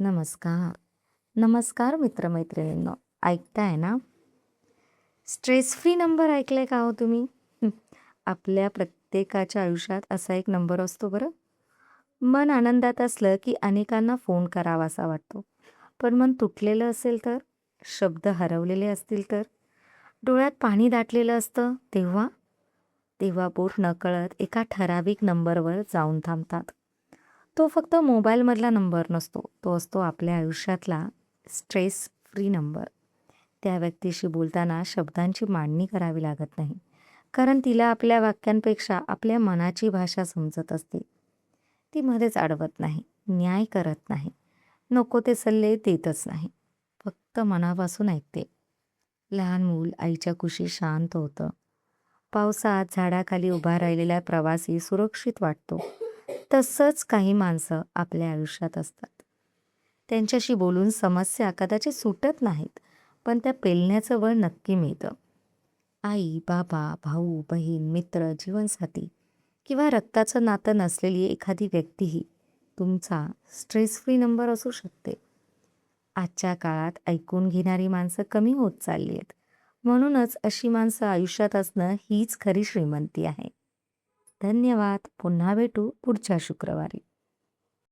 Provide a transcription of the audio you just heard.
नमस्कार. नमस्कार मित्र-मैत्रिणींनो. ऐकताय ना? स्ट्रेस फ्री नंबर ऐकलाय का हो तुम्ही? आपल्या प्रत्येकाच्या आयुष्यात असा एक नंबर असतो बरं. मन आनंदात असलं की अनेकांना फोन करावासा वाटतो. पण मन तुटलेलं असेल तर? शब्द हरवलेले असतील तर? डोळ्यात पाणी दाटलेलं असतं तेव्हा? तेव्हा बोट नकळत एका ठराविक नंबरवर जाऊन थांबतात. तो फक्त मोबाईलमधला नंबर नसतो. तो असतो आपल्या आयुष्यातला स्ट्रेस फ्री नंबर. त्या व्यक्तीशी बोलताना शब्दांची मांडणी करावी लागत नाही. कारण तिला आपल्या वाक्यांपेक्षा आपल्या मनाची भाषा समजत असते. ती मध्येच अडवत नाही, न्याय करत नाही, नको ते सल्ले देतच नाही. फक्त मनापासून ऐकते. लहान मूल आईच्या कुशीत शांत होतं. पावसात झाडाखाली उभा राहिलेला प्रवासी सुरक्षित वाटतो. तसंच काही माणसं आपल्या आयुष्यात असतात. त्यांच्याशी बोलून समस्या कदाचित सुटत नाहीत, पण त्या पेलण्याचं बळ नक्की मिळतं. आई, बाबा, भाऊ, बहीण, मित्र, जीवनसाथी किंवा रक्ताचं नातं नसलेली एखादी व्यक्तीही तुमचा स्ट्रेस फ्री नंबर असू शकते. आजच्या काळात ऐकून घेणारी माणसं कमी होत चालली आहेत. म्हणूनच अशी माणसं आयुष्यात असणं हीच खरी श्रीमंती आहे. धन्यवाद. पुन्हा भेटू पुढच्या शुक्रवारी.